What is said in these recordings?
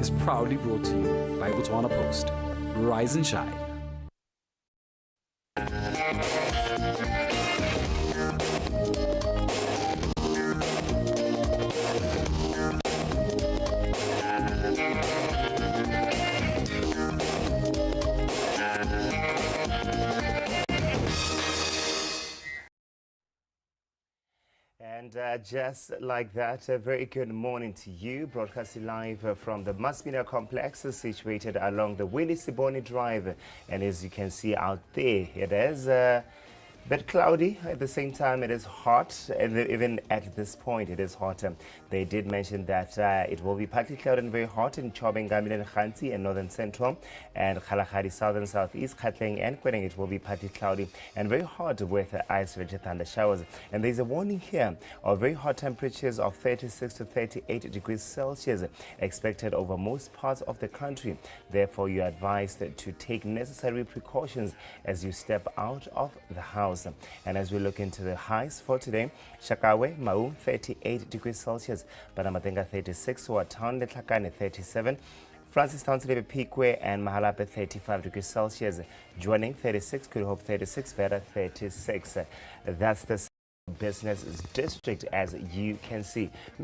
is proudly brought to you by Botswana Post. Rise and shine. And just like that, a very good morning to you, broadcasting live from the Maspina complex situated along the Willie Siboni Drive. And as you can see out there, it is a bit cloudy. At the same time, it is hot, and even at this point, it is hot. They did mention that it will be partly cloudy and very hot in Chobeng, Gamile, and Khanti and northern central, and Kalahari, southern, southeast, Katleng, and Kweneng. It will be partly cloudy and very hot with isolated thunder showers. And there's a warning here of very hot temperatures of 36 to 38 degrees Celsius expected over most parts of the country. Therefore, you are advised to take necessary precautions as you step out of the house. And as we look into the highs for today, Shakawe, Mau, 38 degrees Celsius, Banamatenga 36, Watan, Letlakane 37, Francistown, Pique, and Mahalape 35 degrees Celsius, Joining 36, Good Hope 36, Vera 36. That's the business district, as you can see. A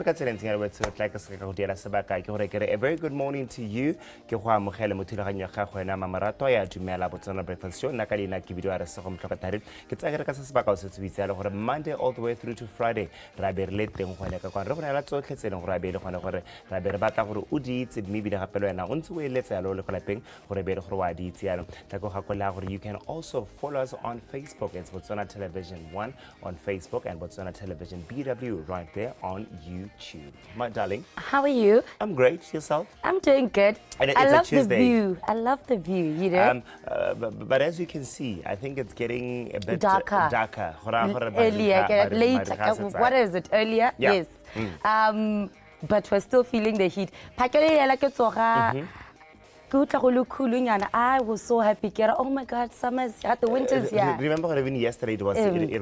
very good morning to you. Monday all the way through to Friday. You can also follow us on Facebook. It's Botswana Television 1 on Facebook, and Botswana Television BW right there on YouTube. My darling, how are you? I'm great. Yourself? I'm doing good. And I love the view. I love the view, you know. But as you can see, I think it's getting a bit darker. Earlier, later. What is it? Earlier? Yeah. Yes. But we're still feeling the heat. I was so happy. Oh my God, summer's at the winter's here. Remember even yesterday it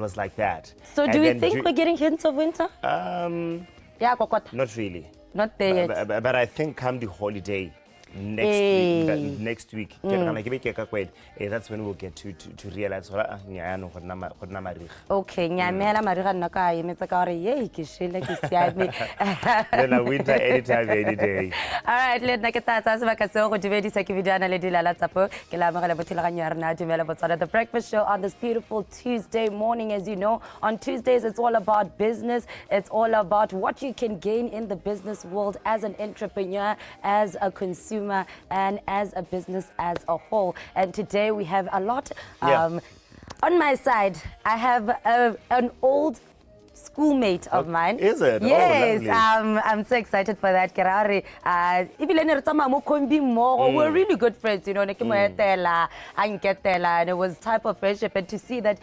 was like that. So do you think we're getting hints of winter? Yeah, not really. Not there yet. But I think come the holiday next week, that's when we'll get to realize. Okay, winter anytime, any day. All right, the breakfast show on this beautiful Tuesday morning. As you know, on Tuesdays it's all about business. It's all about what you can gain in the business world as an entrepreneur, as a consumer, and as a business as a whole. And today we have a lot. On my side, I have an old schoolmate of mine. Is it? Yes. Oh, I'm so excited for that. We're really good friends, you know. And it was type of friendship, and to see that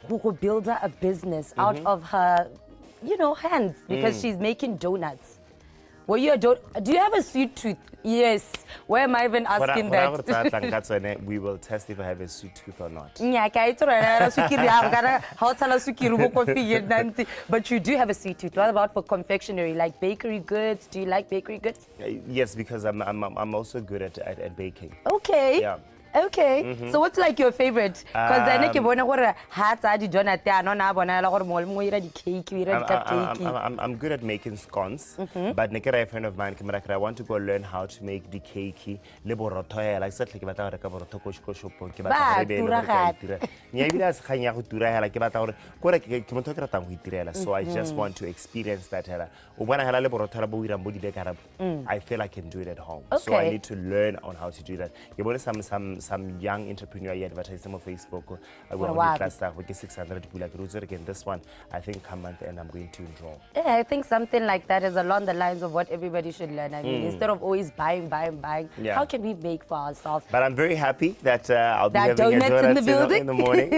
who build a business out of her, you know, hands, because she's making donuts. Well, do you have a sweet tooth? Yes. Why am I even asking that? We will test if I have a sweet tooth or not. But you do have a sweet tooth. What about for confectionery, like bakery goods? Do you like bakery goods? Yes, because I'm also good at baking. Okay. Yeah. Okay. So what's like your favorite? Because then I'm good at making scones, but a friend of mine I want to go learn how to make the cake. So I just want to experience that. I feel I can do it at home. So I need to learn on how to do that. Some young entrepreneur advertising on Facebook. I will class with 600 again. This one, I think come month and I'm going to enroll. Yeah, I think something like that is along the lines of what everybody should learn. I mean, instead of always buying, how can we make for ourselves? But I'm very happy that I'll be having a donut in the morning.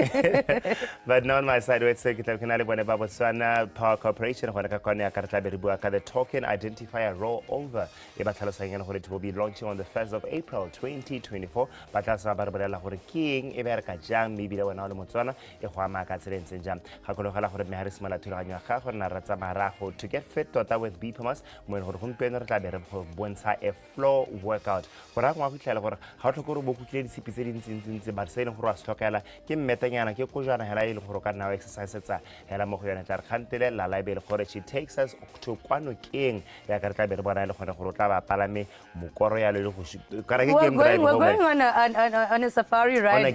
But now on my side, BOTSWANA Power Corporation, the token identifier rollover. It will be launching on the 1st of April 2024. But sa ba re bolela gore ke eng e bereka jang maybe le wena o le Motswana e go ama ka tsela ntse jang gakologela gore me ha re simala thulaganyo ya gago na ra tsamaya ra go to get fit tota with BOTSWANA mo e gore gompieno re tla be re go bontsha a floor workout gore go fitlhela gore ga o tlhoka gore bo kutlele disipi tse dintsi ba se le gore wa se tlhokela ke mmetanyana ke kojana hela e le gore ka nna exercise tsa hela mo go yona tla re khantele la library gore she takes us to kwanokeng ya ka re tla be re bona le gore go tla ba palame mokoro ya le go kana ke game drive we're going on a safari ride on a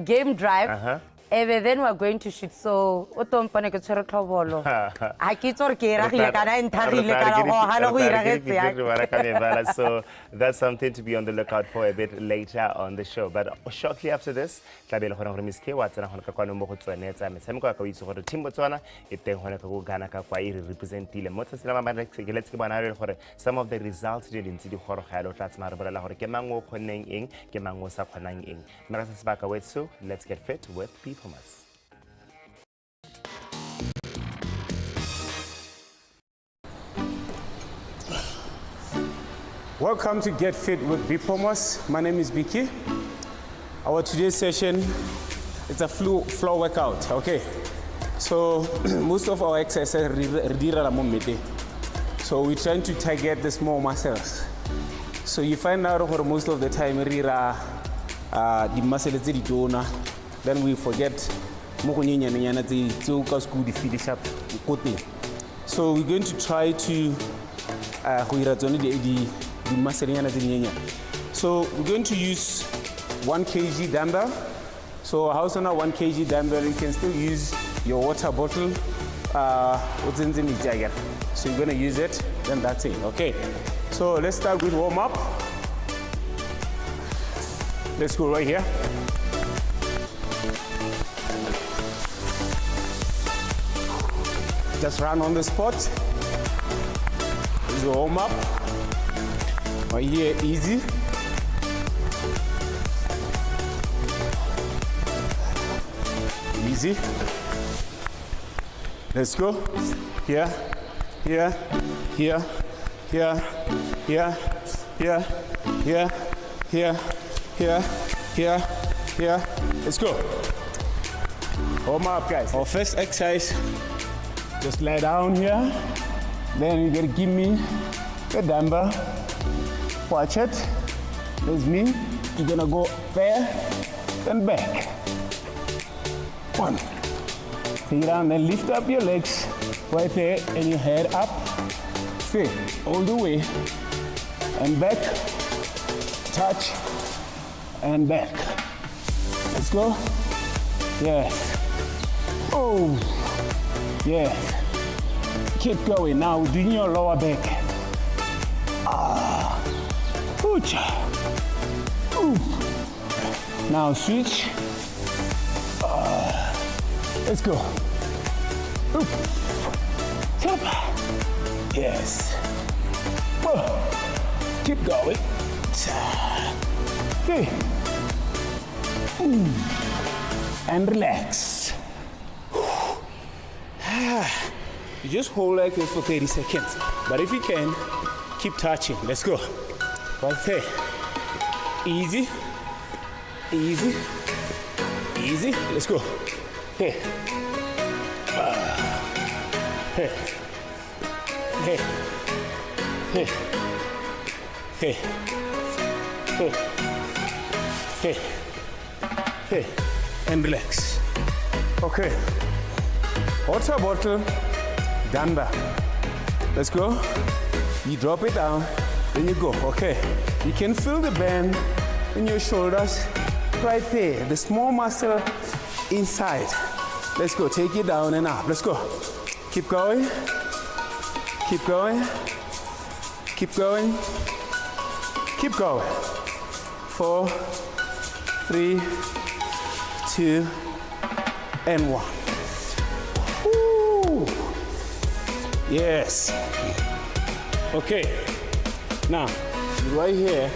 game drive then we're going to shoot so o tompane ke tshwere tlhobolo a ke tsore ke iragile kana entagile kana go hana go iragetse ya so that's something to be on the lookout for a bit later on the show but shortly after this tla be le gona gore miske wa tsena gona ka kwano mo go tsonetsa metshameko ka itse gore team Botswana e teng gona ka go gana ka kwa e representile mo tsela ma let's ke bona le gore some of the results di dintsi di goroga lo tla tsama re bolela gore ke mang o khoneng eng ke mang o sa khonang eng mara se sebaka wetso let's get fit with people. Welcome to Get Fit with BOTSWANA. My name is Biki. Our today's session is a floor workout. Okay, so most of our exercises are so we're trying to target the small muscles. So you find out for most of the time the muscles then we forget so we're going to try to the muscle. So we're going to use 1 kg dumbbell. So house on a 1 kg dumbbell, you can still use your water bottle. So you're going to use it, then that's it. Okay. So let's start with warm up. Let's go right here. Just run on the spot. Let's warm up. Right here, easy. Easy. Let's go. Here, here, here, here, here, here, here, here, here, here, here. Let's go. Warm up, guys. Our first exercise. Just lie down here. Then you're gonna give me the dumbbell. Watch it. There's me. You're gonna go there, then back. 1. Take it down, then lift up your legs right there, and your head up. Stay all the way, and back. Touch, and back. Let's go. Yes. Oh. Yes. Keep going. Now doing your lower back. Ucha. Now switch. Let's go. Oop. Tap. Yes. Keep going. Okay. And relax. You just hold like this for 30 seconds. But if you can, keep touching. Let's go. Right there. Easy. Easy. Easy. Let's go. Hey. Hey. Hey. Hey. Hey. Hey. Hey. Hey. And relax. Okay. Water bottle, dumbbell. Let's go. You drop it down, then you go. Okay. You can feel the bend in your shoulders right there, the small muscle inside. Let's go. Take it down and up. Let's go. Keep going. Keep going. Keep going. Keep going. 4, 3, 2, and 1. Yes. Okay. Now, right here,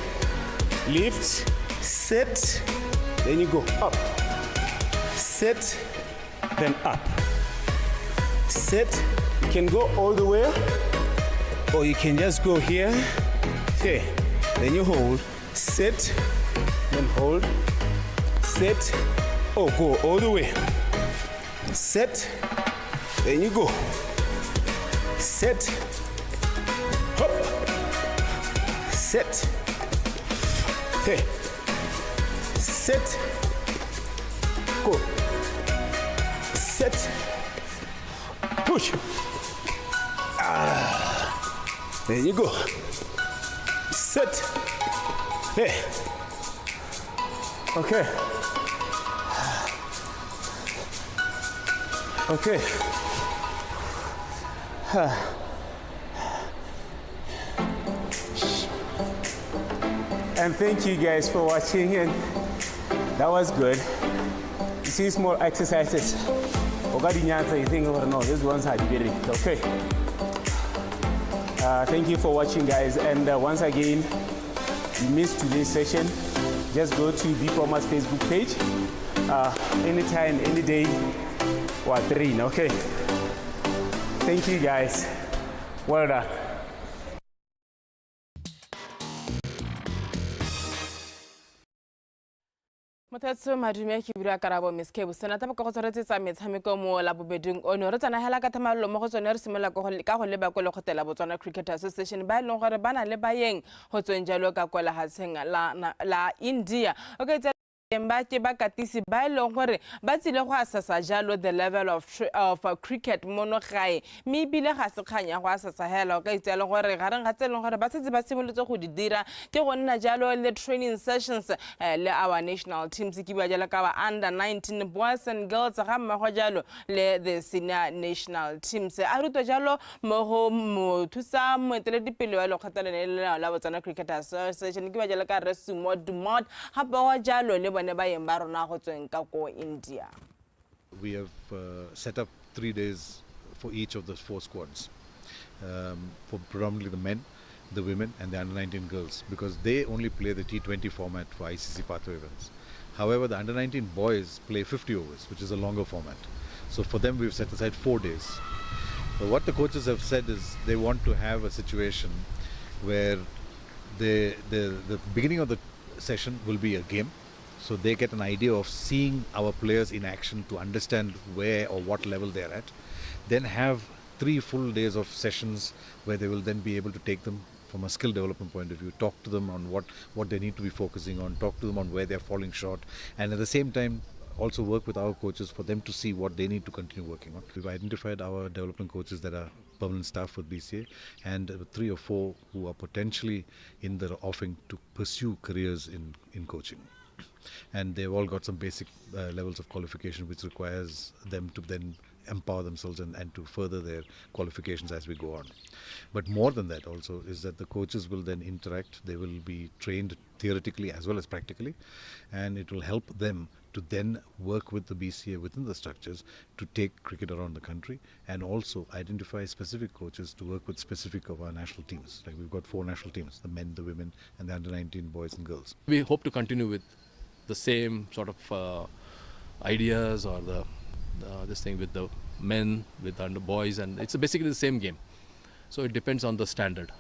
lift, sit, then you go up. Sit, then up. Sit. You can go all the way, or you can just go here. Okay. Then you hold. Sit, then hold, set, oh, go all the way, set, then you go, set, hop, set, hey, set, go, set, push, there you go, set, hey, okay, okay, and thank you guys for watching, and that was good. You see small exercises. You think, oh no, these ones are big. Okay. Thank you for watching, guys, and once again, you missed today's session, just go to BOTSWANA's Facebook page. Anytime, any day, or 3, okay? Thank you, guys. Well done. Motatso madume ke bua karabo Miss Kebu sena taba go tsoretse tsa metshameko mo la bobeding ono re tsana hela ka thamallo mo go tsone re simolola ka go leba go le gotela Botswana Cricket Association ba leng gore bana le bayeng go tsweng jalo ka kwala hatseng la India okay ba ke ba katisi ba leng gore ba tsile go asasa jalo the level of cricket mono gae me bile ga se khanya go asasa hela ka itsela gore gareng ga tseleng gore ba setse ba simolotse go di dira ke go nna jalo le training sessions le our national teams ke ba jalo ka ba under 19 boys and girls ga mmago jalo le the senior national teams a ruto jalo mo go mo thusa mo tele dipelo ya lo kgatelelo la Botswana Cricket Association ke ba jalo ka resumo dumot ha ba jalo le India. We have set up 3 days for each of the 4 squads, for predominantly the men, the women and the under-19 girls, because they only play the T20 format for ICC pathway events. However, the under-19 boys play 50 overs, which is a longer format. So for them we've set aside 4 days. But what the coaches have said is they want to have a situation where the beginning of the session will be a game. So they get an idea of seeing our players in action to understand where or what level they're at. Then have 3 full days of sessions where they will then be able to take them from a skill development point of view, talk to them on what they need to be focusing on, talk to them on where they're falling short, and at the same time also work with our coaches for them to see what they need to continue working on. We've identified our development coaches that are permanent staff with BCA and 3 or 4 who are potentially in the offing to pursue careers in coaching. And they've all got some basic levels of qualification which requires them to then empower themselves and to further their qualifications as we go on. But more than that also is that the coaches will then interact, they will be trained theoretically as well as practically, and it will help them to then work with the BCA within the structures to take cricket around the country and also identify specific coaches to work with specific of our national teams. Like we've got 4 national teams, the men, the women and the under-19 boys and girls. We hope to continue with the same sort of ideas or this thing with the men, with the boys, and it's basically the same game. So it depends on the standard.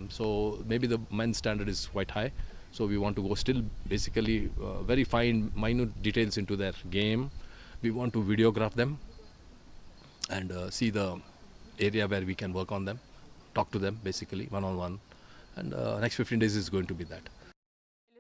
So maybe the men's standard is quite high. So we want to go still basically very fine, minute details into their game. We want to videograph them and see the area where we can work on them, talk to them basically one-on-one. And next 15 days is going to be that.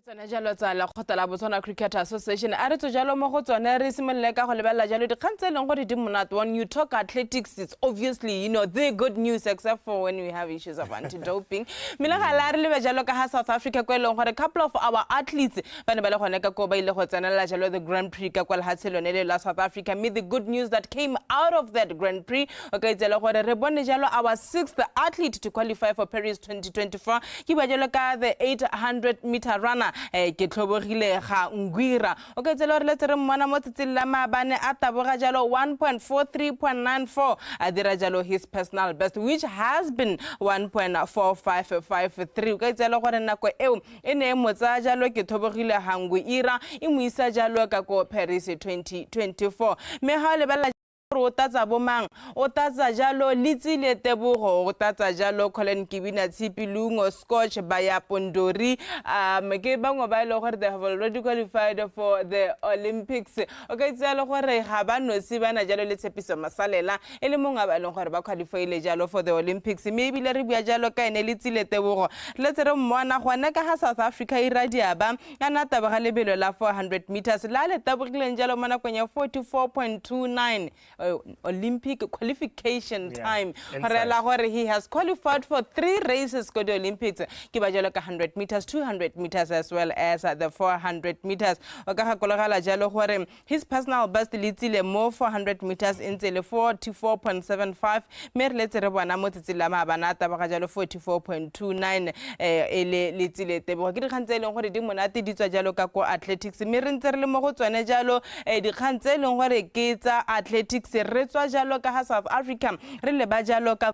Jalo tsa la khotela Botswana Cricket Association a re tso jalo mo go tsone re simolele ka go lebella jalo dikgantse leng gore di monate. When you talk athletics, it's obviously, you know, the good news except for when we have issues of anti-doping. Mila ga la re lebe jalo ka ha South Africa kwa leng gore a couple of our athletes ba ne ba le gone ka go ba ile go tsenela jalo the Grand Prix ka kwa le hatshelone le la South Africa. Me the good news that came out of that Grand Prix okay tsela gore re bone jalo our 6th athlete to qualify for Paris 2024 ke ba jalo ka the 800-meter runner ke tlhobogile ga Ngwira okay tsela re le tsere mmona mo tsetsi la mabane a taboga jalo 1.43.94 a dira jalo his personal best which has been 1.4553 okay tsela gore nako eo e ne mo tsa jalo ke tlhobogile ga Ngwira e mo isa jalo ka ko Paris 2024 me ha le o tatsa bomang o tatsa jalo Litsile Tebogo o tatsa jalo Colin Kibina Tsipilungo Scotch Baya Pondori ke bangwe ba ile gore they have already qualified for the Olympics okay tsalo gore ga ba nosi bana jalo le Tshepiso Masalela e le mongwe ba ile gore ba qualified jalo for the Olympics maybe le re bua jalo ka ene Litsile Tebogo le tsere mmona gona ka ha South Africa e radia ba ana taba ga lebelo la 400 meters la le tabogileng jalo mona kwenya 44.29 Olympic qualification time. He has qualified for 3 races go to Olympics. Kiba jalo ka 100 meters, 200 meters as well as the 400 meters. His personal best Litsile mo 400 meters in 44.75. Mer letere bwana mo tsilama banata ba jalo 44.29 ele Litsile Tebogo. Ke dikgantse e leng gore di monate di tswa jalo ka ko athletics. Me re ntse re le mo go tswane jalo dikgantse e leng gore ke tsa athletics re tswa jalo ka ha South Africa re le ba jalo ka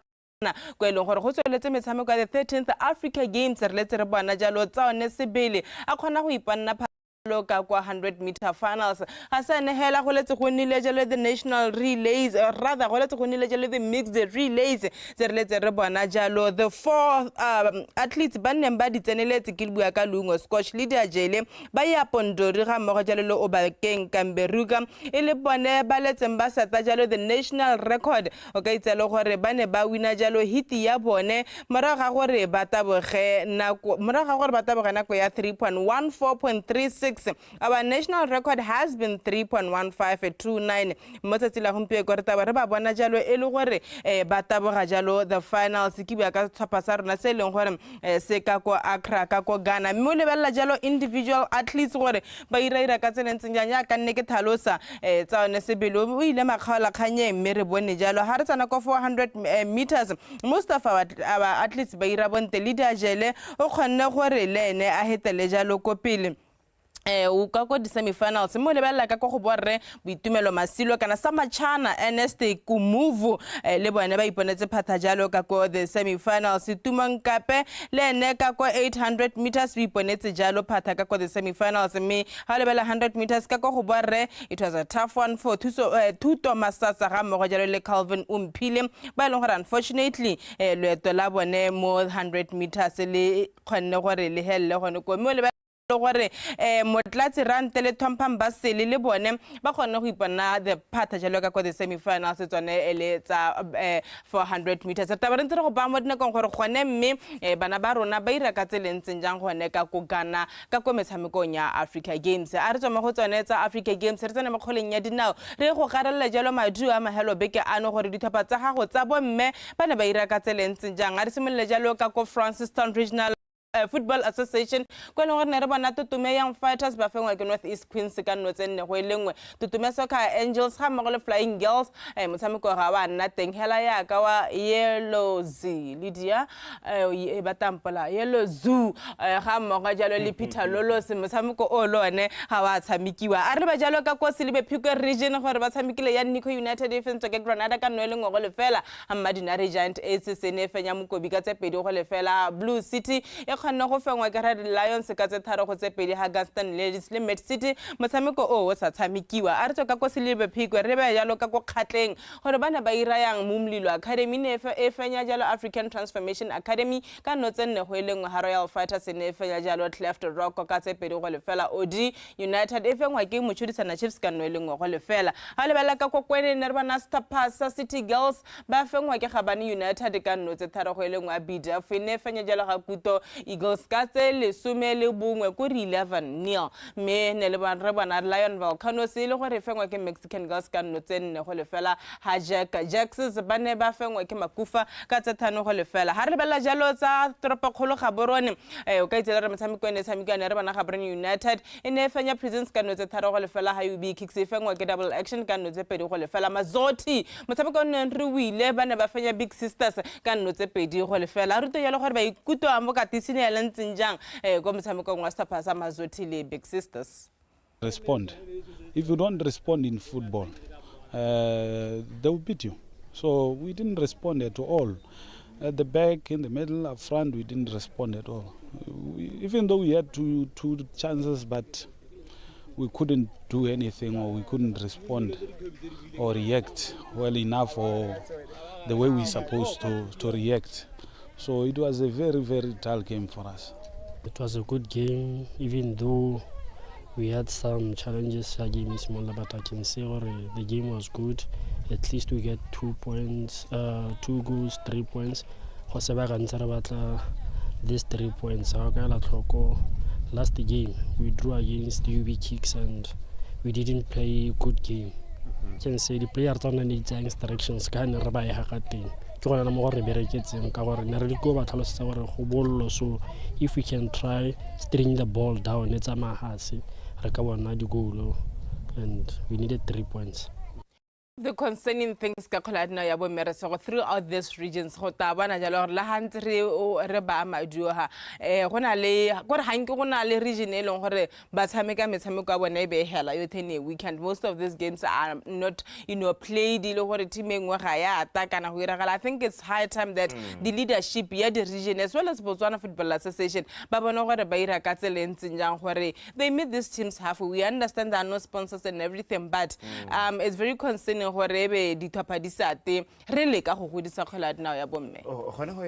go eleng gore go tsweletse metshameko ya the 13th Africa Games re letse re bona jalo tsa one sebele a khona go ipanna loka kwa 100 meter finals hasane hela go letse go nile jalo the national relays rather go letse go nile jalo the mixed relays tse re letse re bona jalo the 4 athletes ba nne ba ditseneletse ke bua ka lungo Scotch leader jele ba ya Pondori ga mo jalo le o ba keng Kamberuka e le bone ba letse ba seta jalo the national record o ka itselo gore ba ne ba wina jalo hit ya bone morago ga gore ba taboge nako ya 3.14.36. Our national record has been 3.1529. Motsatsi la gompieno go re taba re ba bona jalo e le gore ba taboga jalo the finals ke bua ka tlhopha sa rona se leng gore se ka ko Accra ka ko Ghana mme o lebella jalo individual athletes gore ba ira ka tsenentseng ya ka nne ke thalosa tsa one sebelo o ile makgaola khanye mme re bone jalo ha re tsana ko 400 meters most of our athletes ba ira bonte leader jele o kgonne gore le ene a hetele jalo ko pele o ka go di semifinals mo lebella ka go borre boitumelo masilo kana sa machana Ernest Kumuvu le bone ba iponetse phatha jalo ka go the semifinals Tumang Kape le ne ka go 800 meters we iponetse jalo phatha ka go the semifinals me ha lebella 100 meters ka go borre it was a tough one for Tuto Masasa ga mo jalo le Calvin Umphile ba ile gore unfortunately leeto la bone mo 100 meters le khonne gore le helle gone ko mo gore motlatsi rante le Thompam Basile le bone ba gone go ipona the phatha jalo ka go the semifinals tsone ele tsa 400 meters taba re ntse re go ba mo dinakong gore gone mme bana ba rona ba ira ka tselentseng jang gone ka go Ghana ka go metshamekong ya Africa Games a re tsoma go tsone tsa Africa Games re tsena mo kgoleng ya dinao re go garella jalo madu a mahelo beke ano gore dithopa tsa gago tsa bomme ba ne ba ira ka tselentseng jang a re simolole jalo ka go Francistown Regional Football Association kwa lengwe ne re bona Tutume Young Fighters ba fengwa ke North East Queens ka no tsenne go elengwe Tutume Soccer Angels ga mogole Flying Girls motshameko ga wa nna teng hela ya ka wa Yellow Z Lydia e batampola Yellow Zoo ga moga jalo le Peter Lolo se motshameko o lone ga wa tshamekiwa a re ba jalo ka kwa Silibe Phiko region gore ba tshamekile ya Nico United Defense ke Granada ka no elengwe go le fela Amadinari Giant AC ne fenya mokobi ka tse pedi go le fela Blue City khana go fengwa ke Red Lions ka tse tharo go tse pedi ha Gaston Ladies le Met City motshameko o sa tshamekiwa a re tswa ka go Silibe Phiko re ba jalo ka go khatleng gore bana ba ira yang Mumlilo Academy ne e fenya jalo African Transformation Academy ka no tsenne go elengwe ha Royal Fighters ne e fenya jalo Cleft Rock ka tse pedi go le fela OD United e fengwa ke Mochudisana Chiefs ka no elengwe go le fela ha le bala ka go kwene ne re bana Stars City Girls ba fengwa ke Gabane United ka no tse tharo go elengwe Abida ne fenya jalo ga Puto Eagles ka tse le somele bongwe ko 11-0 me ne le ba re bona Lion Volcanoes le gore fengwa ke Mexican Girls ka no tsenne go le fela ha Jacks ba ne ba fengwa ke Makufa ka tse thano go le fela ha re bela jalo tsa Tropa Kgolo Gaborone o ka itse re motshameko ne tshamekane re bana Gaborone United ne fenya Prisons ka no tse tharo go le fela ha UB Kicks fengwa ke Double Action ka no tse pedi go le fela Mazoti motshameko ne re wile ba ne ba fenya Big Sisters ka no tse pedi go le fela ruto yalo gore ba ikuto a mo ka tisine ya lentsinjang go motshameko wa Stars Mazoti le Big Sisters. Respond. If you don't respond in football, they will beat you. So we didn't respond at all. At the back, in the middle, up front, we didn't respond at all. Even though we had two chances, but we couldn't do anything, or we couldn't respond or react well enough, or the way we're supposed to react. So it was a very, very dull game for us. It was a good game, even though we had some challenges against Mola, but I can say the game was good. At least we get 2 points, 2 goals, 3 points. These 3 points. Last game, we drew against UB Kicks and we didn't play a good game. I can say the players don't need instructions. So if we can try string the ball down, it's a mahasi. And we needed 3 points. The concerning things throughout these regions, we have weekend. Most of these games are not, played. I think it's high time that the leadership here, the region, as well as Botswana Football Association, they made these teams halfway. We understand there are no sponsors and everything, but it's very concerning. It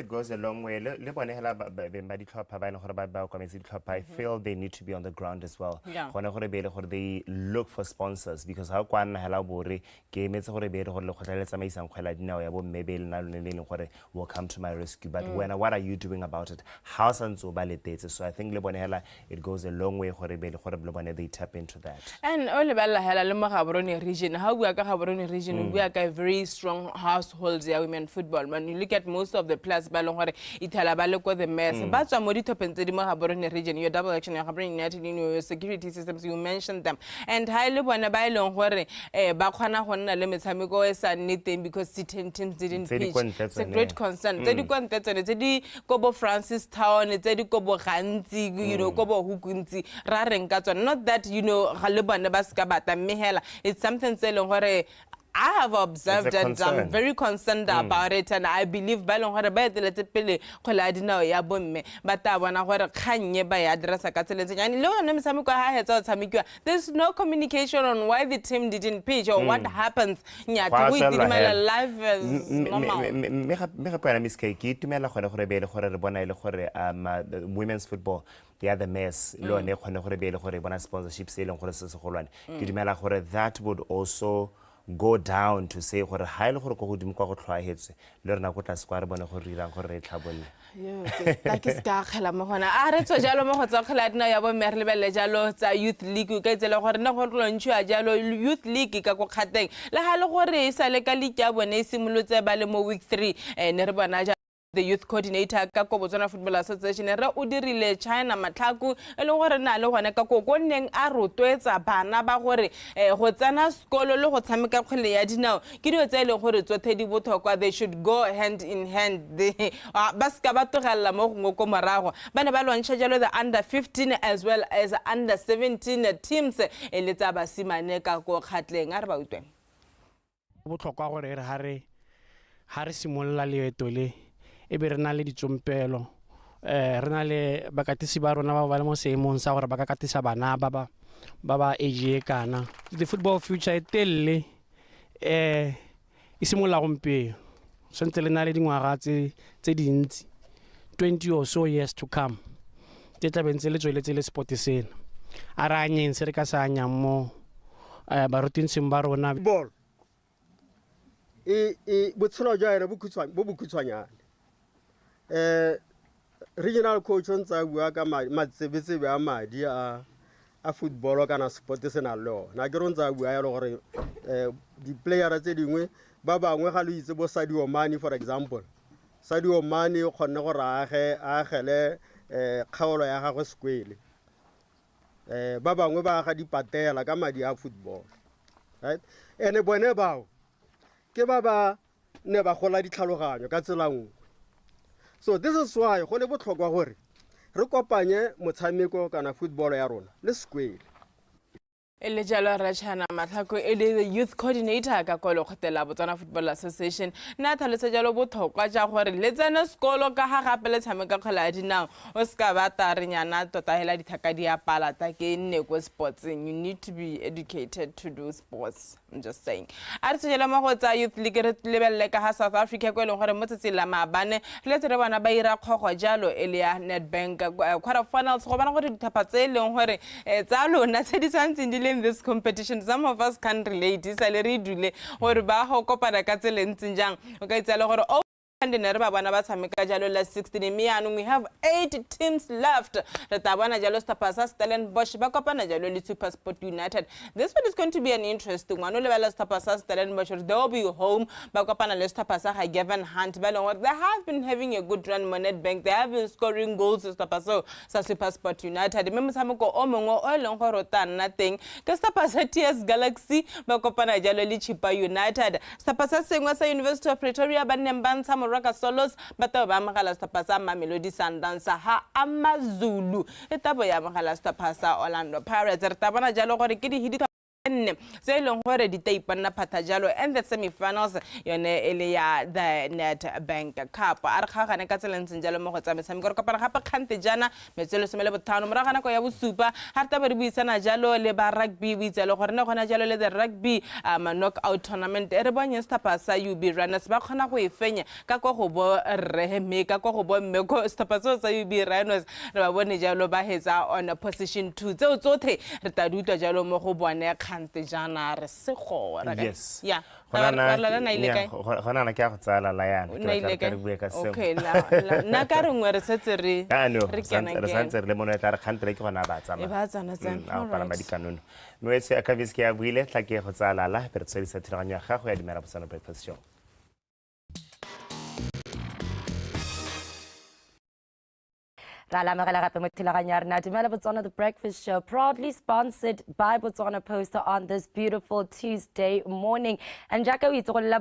goes a long way. I feel they need to be on the ground as well. They look for sponsors because how can will come to my rescue. But what are you doing about it? How so I think it goes a long way they tap into that. And all about region, how we are region, we are a very strong household there, women football. When you look at most of the players, the mess. But some region, your double action, your security systems, you mentioned them. And highly when a bailon where Bakwana limits is anything because teams didn't pitch. It's a great concern. It's Kobo Francis Town, it's Kobo Hanti, Kobo Hukunti, Rarenkato. Not that, Haliban Baskabata, Mihela. It's something selling where I have observed and I'm very concerned about it, and I believe there's no communication on why the team didn't pitch or what happens. Live as women's football, they are the mess. That would also go down to say gore ha ile gore go godimo kwa go tlwaetse le rena go tla skware bona go rirang gore re tlhabolle ke ska khela mo gona a re tswa jalo mo go tsa khela dina ya bo merle bele jalo tsa youth league ka tsela gore na go ntshwa jalo youth league ka go kgateng le ha le gore e sale ka league ya bone e simolotse ba le mo week 3 ne re bona the youth coordinator ka go Botswana Football Association re o dirile China Matlaku e le gore na le gone ka go goneng a rotwetsa bana ba gore go tsana sekolo le go tshameka kgwele ya dinao ke dio tsa ile gore tsothe di bothokwa. They should go hand in hand. Ba ska ba togella mo go go morago bana ba lwantsha jalo the under 15 as well as under 17 teams e le tsa basimane ka go khatleng a re ba utwe botlhokwa gore re hare simolla leeto le e be re na le ditsompelo re na le bakatisi ba rona ba ba le mo seemong sa gore ba ka katisa bana ba age kana the football future e telle isimola gompe sentse le na le dingwaga tse dintsi 20 or so years to come tla bentse le tsweletse le sport sena a ra nyeng se re ka sa nya mo ba rotinseng ba rona ball botshelo jwa ere bo bokhutswanyane regional coach on tsa bua ka matsebetsebe a madi a football kana sport sena lo na ke ronza bua ya gore di players tse dingwe ba bangwe ga lo itse bo Sadio Mane for example. Sadio Mane o khonne go agele kgaolo ya gagwe sekwele ba bangwe ba ga dipatela ka madi a football, right? Ene bone bao ke ba ne ba gola ditlhaloganyo ka tselangwe. So this is why go le botlhokwa gore re kopanye motshameko kana football ya rona le sekwele. Ele jalo Rachana Matlhako ele the youth coordinator ka kolo khotela Botswana Football Association na tlhalose jalo bothokwa ja gore le tsena sekolo ka ga gape le tshameka kgwele ya dinao o ska ba tarenyana tota hela dithaka di a pala ta ke nne go sportsing. You need to be educated to do sports. I'm just saying. A re tsela mo go tsa youth league re lebelle ka ha South Africa go le gore mo tsela maabane le tsere bana ba ira kgogo jalo ele ya Nedbank quarter finals go bana gore dithapa tse leng gore tsa lona tse di tsantsi in this competition. Some of us can't relate. Salary dule or ba ho kopana ka tsele ntsinjang o ka itsela gore and in bana ba tshameka jalo la 16 mianong we have 8 teams left. Retabana jalo Stapasa Stellenbosch ba kopana jalo le SuperSport United. This one is going to be an interesting one. No level Stapasa Stellenbosch they will be home ba kopana le Stapasa Given Hunt ba long they have been having a good run Nedbank. They have been scoring goals Stapasa sa SuperSport United. Memo samoko o mongwe o leng go rotana teng ke Stapasa TS Galaxy ba kopana jalo le Chipa United. Stapasa sengwa sa University of Pretoria ba nembantsha Raka Solos bata ba magala Stapasa Mamelodi Sundowns ha Amazulu etabo ya magala Stapasa Orlando Pirates re tabana jalo gore ke di hidi se leng gore di taipana phata jalo and the semi-finals yone ele ya the Nedbank Cup a re gagane ka tselentseng jalo mo go tsa metshameko re kopana gape kgante jana metselo semele bothano moraga nako ya bosupa ha ta ba re buisana jalo le ba rugby buitselo gore ne gona jalo le the rugby knockout tournament re bonye Stapasa UB Runners ba khona go efenya ka go go bo reheme ka go bo mmeko Stapasa sa UB Runners re ba bone jalo ba hetsa on position 2 tseo tsothe re ta dutwa jalo mo go bone Yes. Yeah. Hona na ke go tsala la yana ke re bue ka se. Okay la na ka re ngwe re setse re re santse re le mona tla re khantle ke gona ba tsama. E ba tsana tsena. A pala ma dikanono. No etse a kabiski ya buile tla ke go tsala la per tsela thiraganyo ya gago ya Dumela Botswana Breakfast Show. Dumela Botswana, the breakfast show, proudly sponsored by Botswana Poster on this beautiful Tuesday morning. And Jaka we told and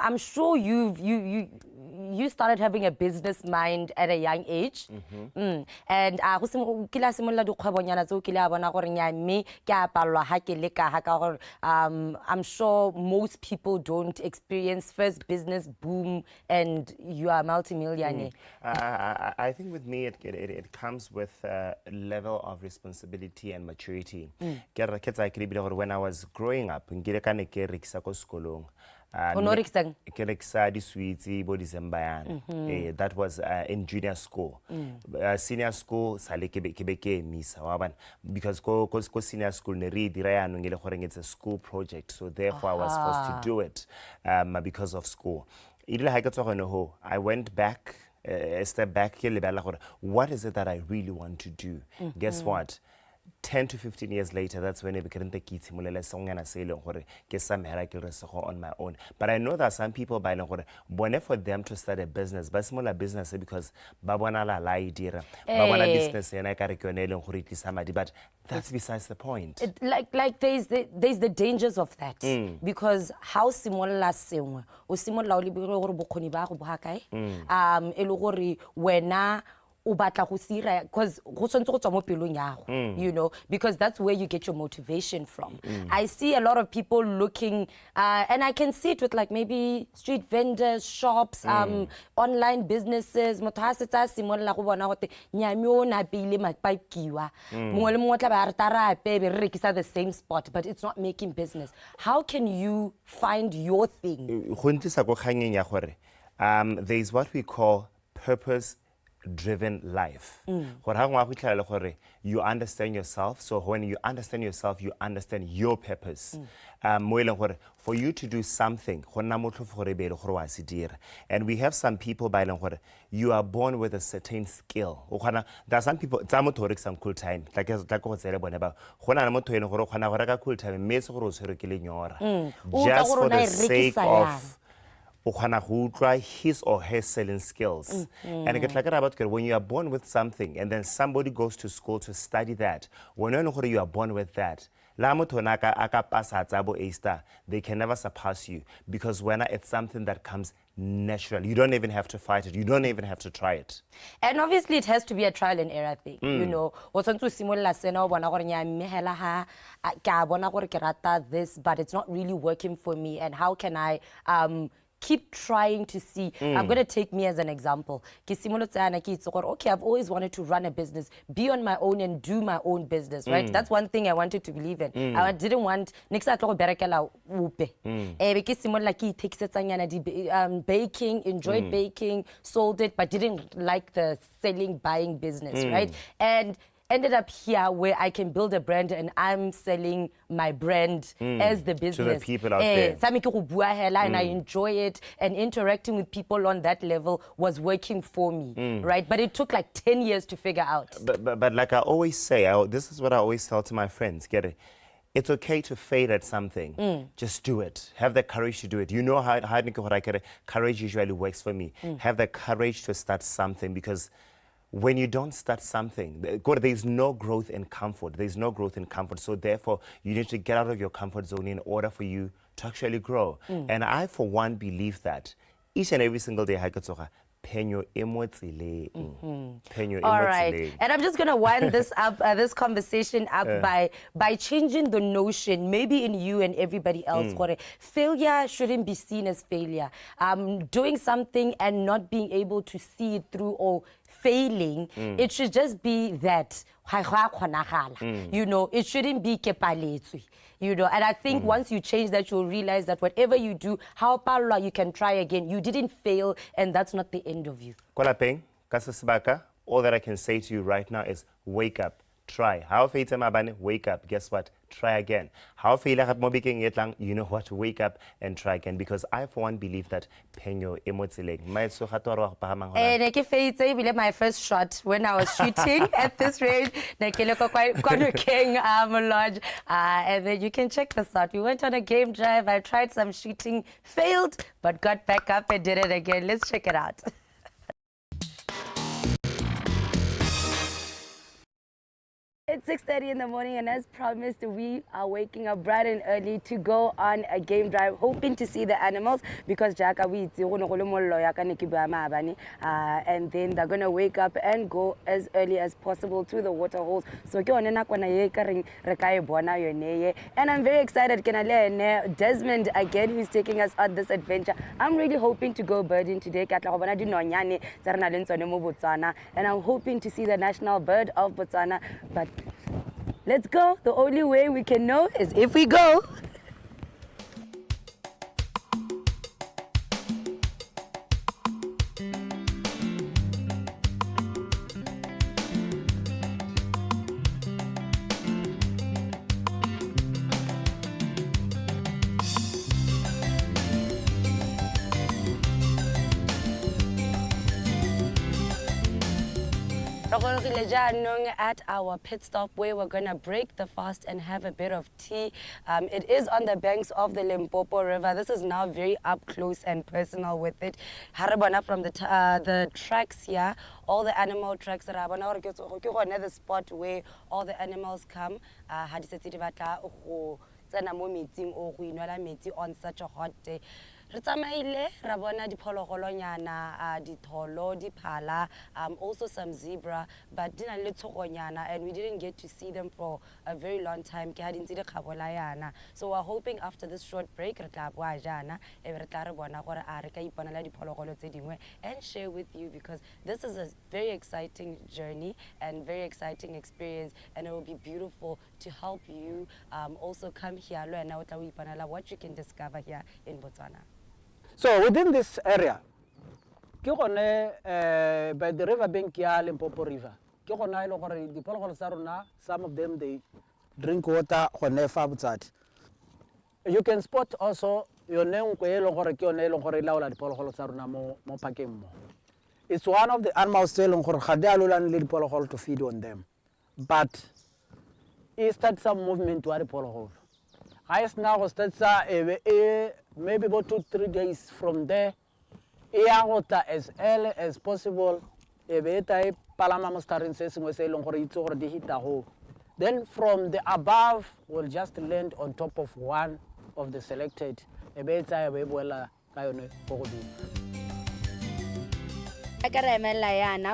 I'm sure you started having a business mind at a young age. And I'm sure most people don't experience first business boom and you are a multi-millionaire. I think with me it comes with a level of responsibility and maturity. When I was growing up, that was in junior school. Senior school because senior school it's a school project, so therefore I was forced to do it because of school. I went back a step back. What is it that I really want to do? Guess what? 10 to 15 years later, that's when I became the key on my own. But I know that some people buy for them to start a business, but smaller business because but that's besides the point. Like there's the dangers of that because how similar because you know, because that's where you get your motivation from. I see a lot of people looking and I can see it with like maybe street vendors, shops, online businesses. The same spot, but it's not making business. How can you find your thing? There's what we call purpose-driven life. You understand yourself, so when you understand yourself, you understand your purpose. For you to do something, and we have some people you are born with a certain skill. There are some people some cool time just for the sake of his or her selling skills. And when you are born with something and then somebody goes to school to study that, when you are born with that, La motho na aka pasa tsa bo A-star, they can never surpass you because when it's something that comes natural. You don't even have to fight it. You don't even have to try it. And obviously it has to be a trial and error thing. You know, o tshwantse o simolla sena o bona gore nya mmehela ha ka bona gore ke rata this, but it's not really working for me, and how can I keep trying to see. I'm going to take me as an example. Okay, I've always wanted to run a business, be on my own and do my own business, right? That's one thing I wanted to believe in. I didn't want baking, enjoyed baking, sold it, but didn't like the selling, buying business, right? And ended up here where I can build a brand and I'm selling my brand as the business. To the people out there. And I enjoy it, and interacting with people on that level was working for me, right? But it took like 10 years to figure out. But like I always say, this is what I always tell to my friends, get it? It's okay to fail at something. Just do it. Have the courage to do it. You know how courage usually works for me. Have the courage to start something, because when you don't start something, there's no growth in comfort. There's no growth in comfort. So therefore, you need to get out of your comfort zone in order for you to actually grow. And I, for one, believe that each and every single day, penyo emotile. All right, and I'm just gonna wind this up, this conversation up by changing the notion, maybe in you and everybody else. Failure shouldn't be seen as failure. Doing something and not being able to see it through or failing, it should just be that. You know, it shouldn't be kepaletswe. You know, and I think once you change that, you'll realize that whatever you do, how parla you can try again. You didn't fail, and that's not the end of you. All that I can say to you right now is wake up, try. How wake up, guess what? Try again. How you know what? Wake up and try again, because I, for one, believe that penyo emotsileng. And my first shot when I was shooting at this range, and then you can check this out. We went on a game drive. I tried some shooting, failed, but got back up and did it again. Let's check it out. It's 6:30 in the morning, and as promised, we are waking up bright and early to go on a game drive, hoping to see the animals, because and then they're going to wake up and go as early as possible to the water holes. So and I'm very excited. Desmond again, who's taking us on this adventure. I'm really hoping to go birding today, and I'm hoping to see the national bird of Botswana. But let's go. The only way we can know is if we go. At our pit stop, where we're going to break the fast and have a bit of tea. It is on the banks of the Limpopo River. This is now very up close and personal with it. Harabana from the tracks here, all the animal tracks. The spot where all the animals come. On such a hot day. Also some zebra, but and we didn't get to see them for a very long time. So we're hoping after this short break and share with you, because this is a very exciting journey and very exciting experience, and it will be beautiful to help you also come here, learn what you can discover here in Botswana. So within this area, by the river bank ya Limpopo River, some of them they drink water. You can spot also your name. It's one of the animals to feed on them, but it starts some movement to the polo. Highest now starts maybe about 2-3 days from there. Water as early as possible. Then from the above, we'll just land on top of one of the selected.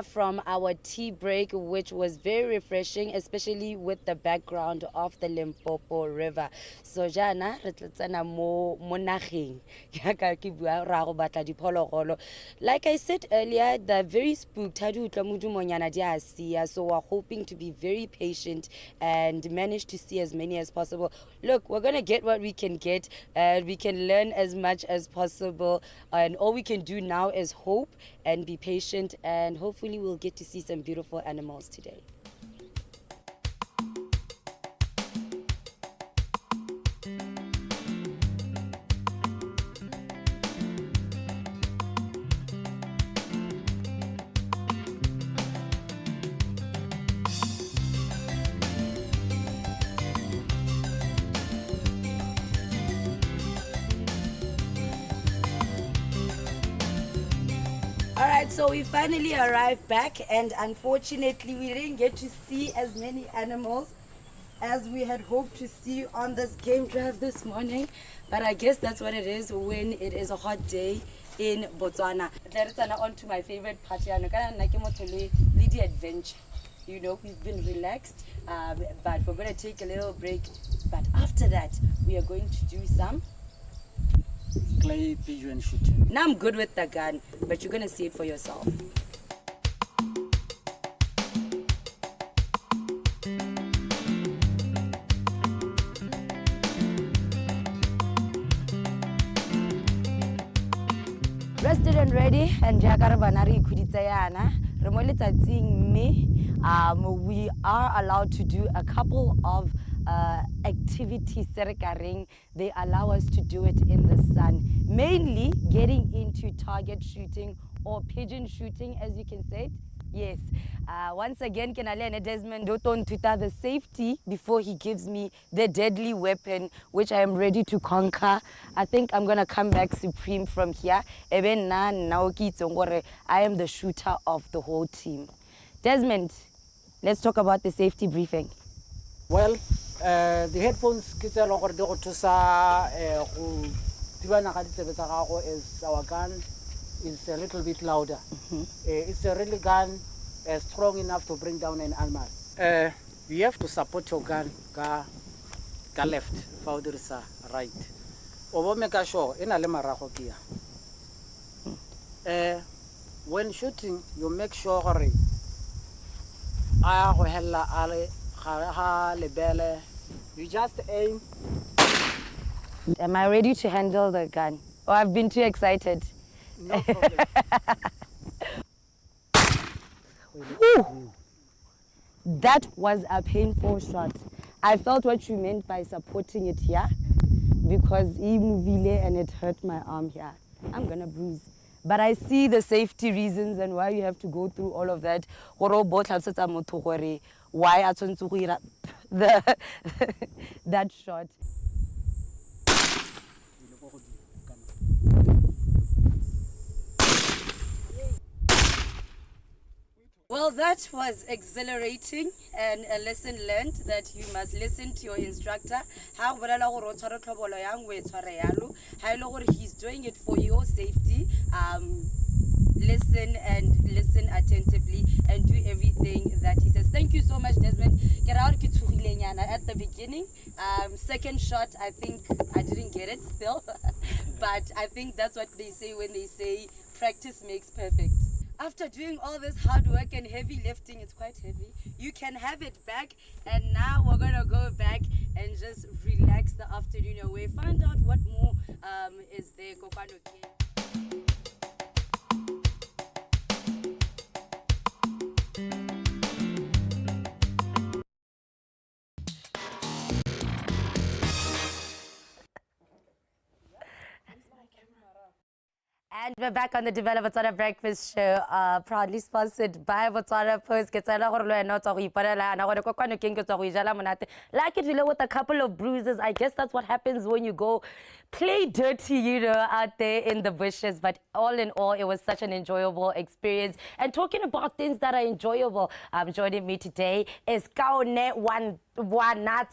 From our tea break, which was very refreshing, especially with the background of the Limpopo River. So jana re tlotsana mo nageng yaka ke bua ra go batla diphologolo. Like I said earlier, the very spooked ha di utla modumonyana di a sia, so we're hoping to be very patient and manage to see as many as possible. Look, we're gonna get what we can get, we can learn as much as possible, and all we can do now is hope and be patient, and hopefully we'll get to see some beautiful animals today. Alright, so we finally arrived back, and unfortunately we didn't get to see as many animals as we had hoped to see on this game drive this morning, but I guess that's what it is when it is a hot day in Botswana. Let's on to my favorite part, the adventure. You know, we've been relaxed, but we're going to take a little break, but after that we are going to do some clay pigeon shooting. Now I'm good with the gun, but you're gonna see it for yourself. Rested and ready, and Jakarabana Kuditayana. We are allowed to do a couple of activities. They allow us to do it in the sun, mainly getting into target shooting or pigeon shooting, as you can say. Yes. Once again, Kenalene Desmond Doton Tuta the safety before he gives me the deadly weapon, which I am ready to conquer. I think I'm gonna come back supreme from here. I am the shooter of the whole team. Desmond, let's talk about the safety briefing. Well, the headphones is a our gun is a little bit louder. It's a really gun strong enough to bring down an animal. You have to support your gun ka left, faudirisa right. Obo make sure ina le marago kia. When shooting, you make sure hore you just aim. Am I ready to handle the gun? Oh, I've been too excited. No problem. That was a painful shot. I felt what you meant by supporting it here, because he moved and it hurt my arm here. I'm gonna bruise. But I see the safety reasons and why you have to go through all of that. Why I that shot. Well, that was exhilarating and a lesson learned that you must listen to your instructor. He's doing it for your safety. Listen attentively and do everything that he says. Thank you so much, Desmond. At the beginning, second shot, I think I didn't get it still, but I think that's what they say when they say practice makes perfect. After doing all this hard work and heavy lifting, it's quite heavy, you can have it back, and now we're gonna go back and just relax the afternoon away, find out what more is there. And we're back on the DUMELA BOTSWANA Breakfast Show, proudly sponsored by BOTSWANA Post. Like it with a couple of bruises. I guess that's what happens when you go play dirty, you know, out there in the bushes. But all in all, it was such an enjoyable experience. And talking about things that are enjoyable, joining me today is Kaone Wanata.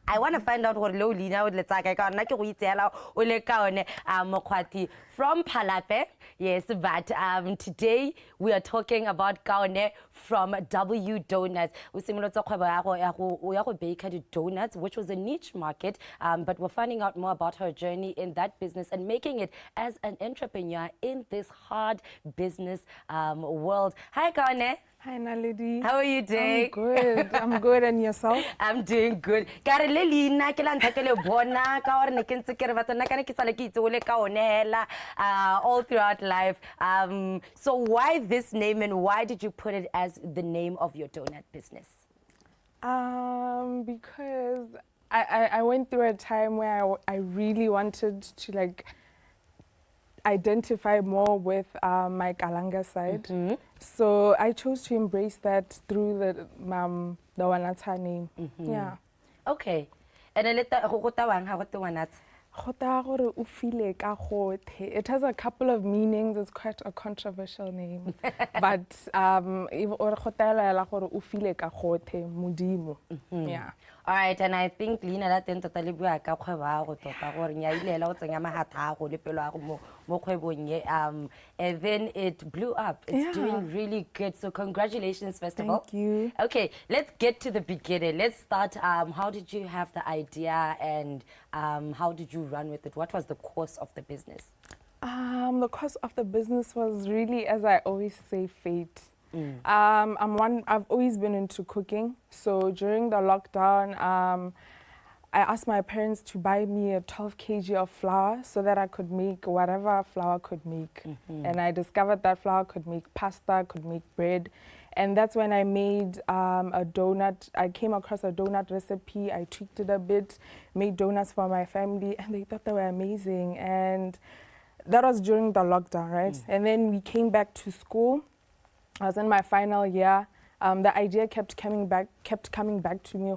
I want to find out what low Lina would let's like. I can't from Palape. Yes, but today we are talking about Kaone from W Donuts. We similar to baker donuts, which was a niche market, but we're finding out more about her journey in that business and making it as an entrepreneur in this hard business world. Hi, Kaone. Hi, Naledi. How are you doing? I'm good. I'm good. And yourself? I'm doing good. All throughout life. So why this name and why did you put it as the name of your donut business? Because I went through a time where I really wanted to like identify more with my Kalanga side. So I chose to embrace that through the Wanata name. Yeah. Okay. And a little it has a couple of meanings. It's quite a controversial name. But yeah. All right, and I think Lina that totally bua ka kgwebo go tota gore nya ilela o tsenya mahatha go le pelo a go mo kgwebong ye and then it blew up. It's doing really good. So congratulations first of all. Thank you. Okay, let's get to the beginning. Let's start how did you have the idea and how did you run with it? What was the course of the business? The course of the business was really, as I always say, fate. I've always been into cooking. So during the lockdown, I asked my parents to buy me a 12 kg of flour so that I could make whatever flour could make. And I discovered that flour could make pasta, could make bread. And that's when I made a donut. I came across a donut recipe. I tweaked it a bit, made donuts for my family, and they thought they were amazing. And that was during the lockdown, right? And then we came back to school. I was in my final year. The idea kept coming back to me.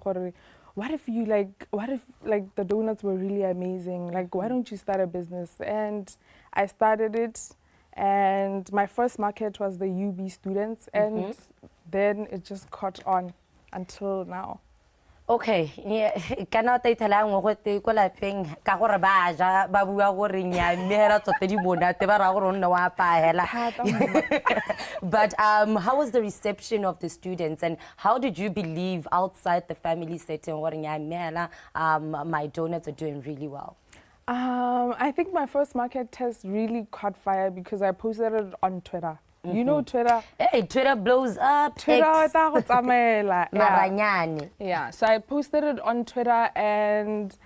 What if the donuts were really amazing? Like, why don't you start a business? And I started it. And my first market was the UB students. And then it just caught on until now. Okay, cannot I tell you what they call a thing? Kahorbaja, Babua Worinya, Mera Totibuna, Tevara, But how was the reception of the students and how did you believe outside the family setting, Mela, my donuts are doing really well? I think my first market test really caught fire because I posted it on Twitter. You know Twitter? Hey, Twitter blows up. Twitter, yeah, so I posted it on Twitter and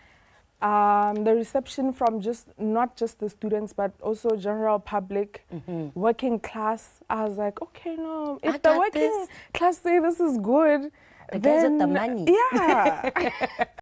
the reception from not just the students but also general public, working class, I was like, okay, no, if the working class say this is good, the guys with the money. Yeah.